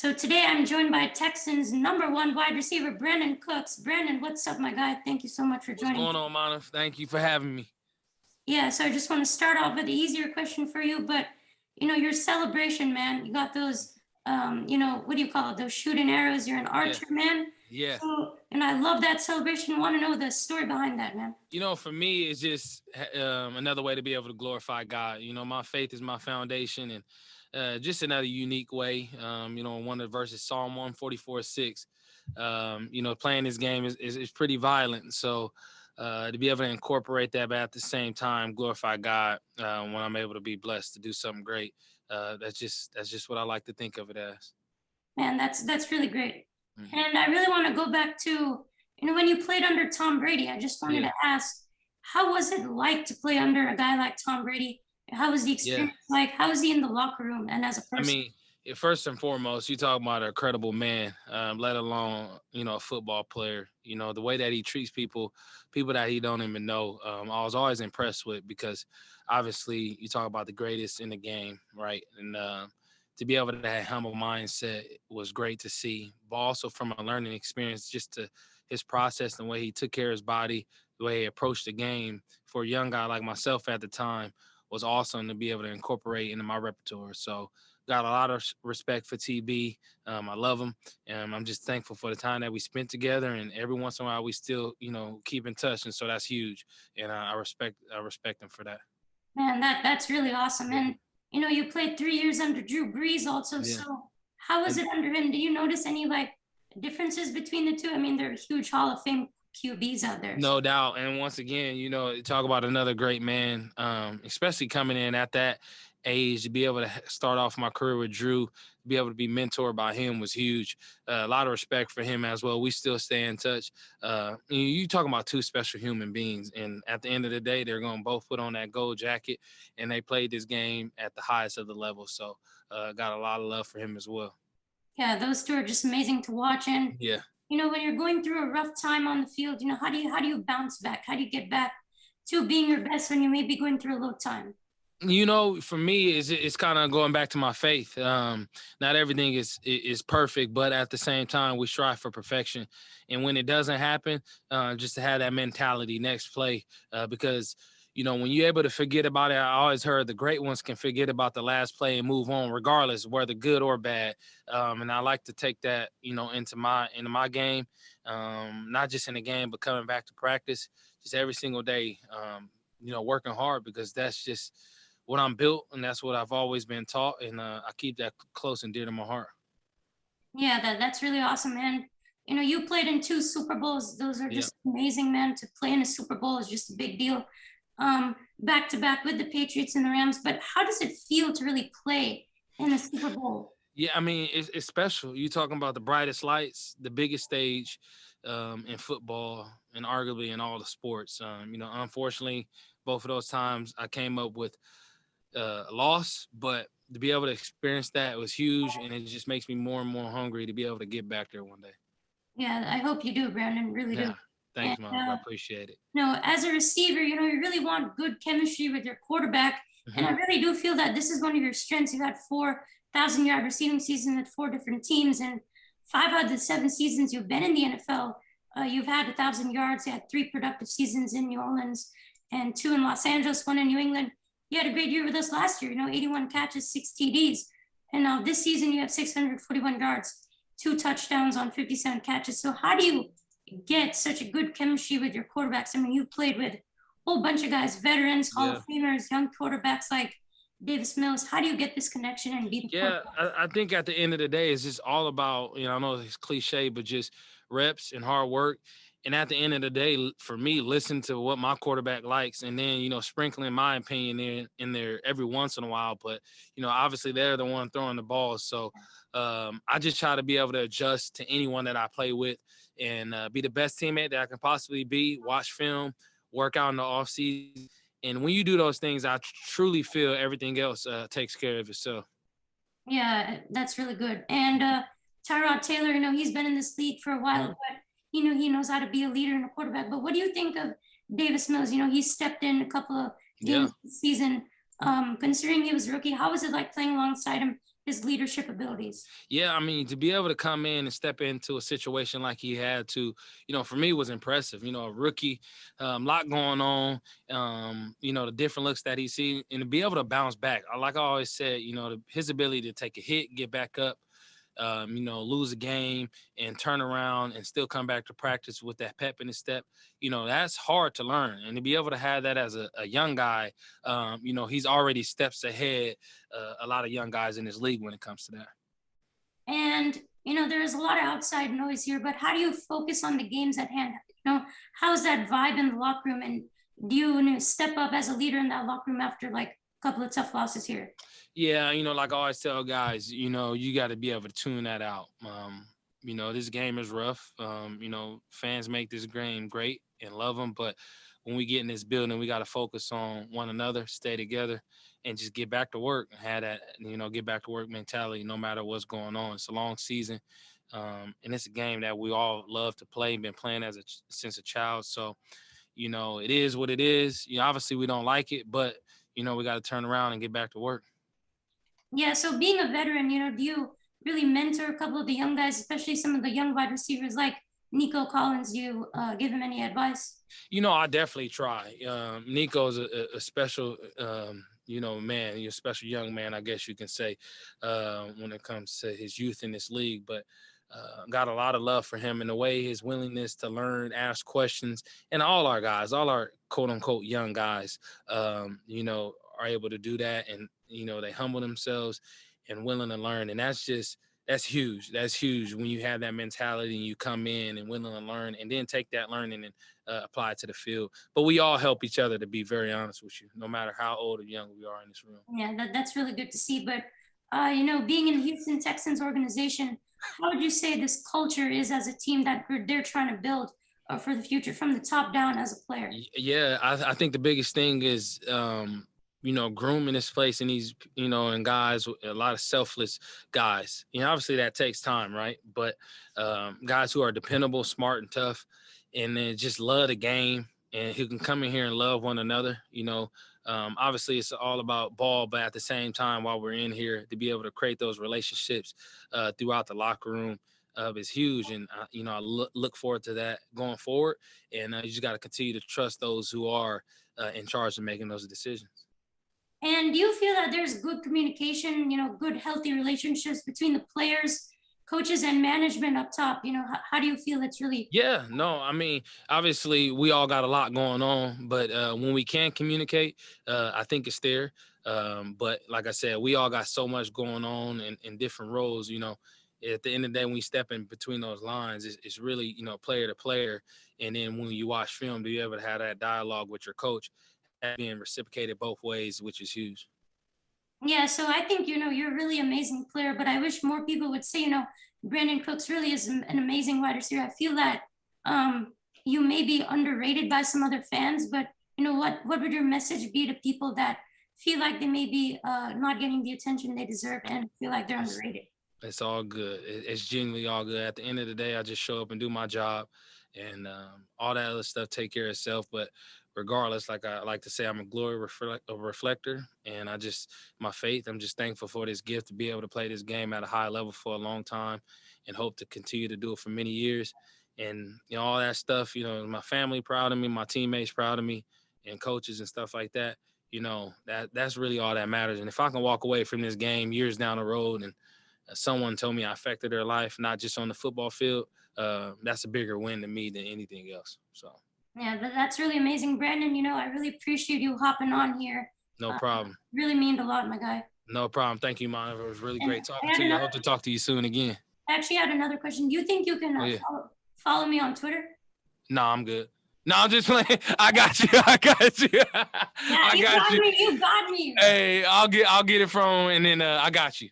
So today I'm joined by Texans #1 wide receiver, Brandin Cooks. Brandon, what's up, my guy? Thank you so much for What's joining. going on, Mana? Thank you for having me. Yeah, so I just want to start off with the easier question for you, but your celebration, man. You got those, what do you call it? Those shooting arrows. You're an Yeah, archer, man. yeah. So, and I love that celebration. Want to know the story behind that, man? For me, it's just another way to be able to glorify God. My faith is my foundation, and just another unique way. One of the verses, Psalm 144:6. Playing this game is pretty violent, so to be able to incorporate that, but at the same time glorify God when I'm able to be blessed to do something great. That's just what I like to think of it as. Man, that's really great. Mhm. And I really want to go back to, when you played under Tom Brady. I just wanted Yeah, to ask, how was it like to play under a guy like Tom Brady? How was the yeah. experience like? How was he in the locker room and as a I person? mean, first and foremost, you talk about a credible man, let alone a football player. The way that he treats people that he don't even know. I was always impressed with because obviously you talk about the greatest in the game, right? And to be able to have humble mindset was great to see, but also from a learning experience, just to his process, the way he took care of his body, the way he approached the game for a young guy like myself at the time was awesome to be able to incorporate into my repertoire. So got a lot of respect for TB. I love him, and I'm just thankful for the time that we spent together. And every once in a while, we still, keep in touch, and so that's huge. And I respect him for that. Man, that's really awesome. Yeah, And you played 3 years under Drew Brees also. yeah. So how was And it under him? Do you notice any like differences between the two? I mean, there are huge Hall of Fame QBs out there. So no doubt. And once again, talk about another great man, especially coming in at that age to be able to start off my career with Drew, to be able to be mentored by him was huge. A lot of respect for him as well. We still stay in touch. You talking about two special human beings, and at the end of the day, they're going to both put on that gold jacket, and they played this game at the highest of the level. So, got a lot of love for him as well. yeah, those two are just amazing to watch. And Yeah. when you're going through a rough time on the field, how do you bounce back? How do you get back to being your best when you may be going through a low time? For me, it's kind of going back to my faith. Not everything is perfect, but at the same time, we strive for perfection. And when it doesn't happen, just to have that mentality next play, because when you're able to forget about it, I always heard the great ones can forget about the last play and move on, regardless whether good or bad. And I like to take that into my game, not just in the game, but coming back to practice, just every single day. Working hard because that's just what I'm built, and that's what I've always been taught, and I keep that close and dear to my heart. Yeah, that's really awesome, man. You played in two Super Bowls. Those are Yeah, just amazing, man. To play in a Super Bowl is just a big deal. Back to back with the Patriots and the Rams. But how does it feel to really play in a Super Bowl? yeah. I mean, it's special. You talking about the brightest lights, the biggest stage in football, and arguably in all the sports. Unfortunately, both of those times I came up with a loss, but to be able to experience that was huge, and it just makes me more and more hungry to be able to get back there one day. Yeah, I hope you do, Brandon. Really do. Yeah, And thanks, Mom. I appreciate it. as a receiver, you really want good chemistry with your quarterback. And I Hmm. really do feel that this is one of your strengths. You had 4,000-yard receiving season at four different teams, and 5 out of the 7 seasons you've been in the NFL, you've had 1,000 yards. You had 3 productive seasons in New Orleans and 2 in Los Angeles, 1 in New England. You had a great year with us last year. 81 catches, 6 TDs, and now this season you have 641 yards, 2 touchdowns on 57 catches. So how do you get such a good chemistry with your quarterbacks? I mean, you played with a whole bunch of guys, veterans, Hall Yeah. of Famers, young quarterbacks like Davis Mills. How do you get this connection and be the Yeah, quarterback? I think at the end of the day, it's just all about, I know it's cliche, but just reps and hard work. And at the end of the day, for me, listen to what my quarterback likes, and then sprinkling my opinion in there every once in a while. But obviously they're the one throwing the ball, so I just try to be able to adjust to anyone that I play with and be the best teammate that I can possibly be. Watch film, work out in the off season, and when you do those things, I truly feel everything else takes care of itself. Yeah, that's really good. And Tyrod Taylor, he's been in this league for a while, Mhm. but he knows how to be a leader and a quarterback. But what do you think of Davis Mills? He stepped in a couple of Yeah. games this season. Considering he was a rookie, how was it like playing alongside him? his leadership abilities? Yeah, I mean, to be able to come in and step into a situation like he had to, for me was impressive. A rookie, lot going on, the different looks that he's seen, and to be able to bounce back. Like I always said, his ability to take a hit, get back up, lose a game and turn around and still come back to practice with that pep in his step, that's hard to learn. And to be able to have that as a young guy, he's already steps ahead a lot of young guys in this league when it comes to that. And, there's a lot of outside noise here, but how do you focus on the games at hand? How's that vibe in the locker room? And do you step up as a leader in that locker room after like a couple of tough losses here? Yeah, like I always tell guys, you got to be able to tune that out. This game is rough. Fans make this game great and love them, but when we get in this building, we got to focus on one another, stay together, and just get back to work. Have that, get back to work mentality, no matter what's going on. It's a long season, and it's a game that we all love to play. Been playing since a child, so it is what it is. Obviously we don't like it, but we got to turn around and get back to work. Yeah, so being a veteran, do you really mentor a couple of the young guys, especially some of the young wide receivers like Nico Collins? Do you give him any advice? I definitely try. Nico's a special, man. You're a special young man, I guess you can say, when it comes to his youth in this league. But got a lot of love for him and the way his willingness to learn, ask questions, and all our guys, all our quote unquote young guys, are able to do that. And, they humble themselves and willing to learn. And that's huge. That's huge when you have that mentality and you come in and willing to learn and then take that learning and apply it to the field. But we all help each other, to be very honest with you, no matter how old or young we are in this room. Yeah, that's really good to see. But, being in the Houston Texans organization, how would you say this culture is as a team that they're trying to build for the future from the top down as a player? Yeah, I think the biggest thing is, grooming this place and these, and guys, a lot of selfless guys. Obviously that takes time, right? But guys who are dependable, smart, and tough, and then just love the game and who can come in here and love one another. Obviously it's all about ball, but at the same time, while we're in here, to be able to create those relationships throughout the locker room is huge. And, I look forward to that going forward. And you just got to continue to trust those who are in charge of making those decisions. And do you feel that there's good communication, good, healthy relationships between the players, coaches, and management up top? How do you feel it's really? Yeah, no, I mean, obviously we all got a lot going on, but when we can communicate, I think it's there. But like I said, we all got so much going on in different roles, at the end of the day, when we step in between those lines, it's really, player to player. And then when you watch film, do you ever have that dialogue with your coach? Being reciprocated both ways, which is huge. Yeah, so I think, you're a really amazing player, but I wish more people would say, Brandin Cooks really is an amazing wide receiver. I feel that you may be underrated by some other fans, but what would your message be to people that feel like they may be not getting the attention they deserve and feel like they're underrated? It's all good. It's genuinely all good. At the end of the day, I just show up and do my job, and all that other stuff take care of itself. But regardless, like I like to say, I'm a glory reflector, and my faith, I'm just thankful for this gift to be able to play this game at a high level for a long time and hope to continue to do it for many years. And, all that stuff, my family proud of me, my teammates proud of me, and coaches and stuff like that, that's really all that matters. And if I can walk away from this game years down the road and someone told me I affected their life, not just on the football field, that's a bigger win to me than anything else. So. Yeah, that's really amazing. Brandin, I really appreciate you hopping on here. No problem. Really mean a lot, my guy. No problem. Thank you, man. It was really great talking to you. I hope to talk to you soon again. I actually had another question. Do you think you can follow me on Twitter? No, I'm good. No, I'm just playing. I got you. I got you. Yeah, you got me. You got me. Hey, I'll get it from him, and then I got you.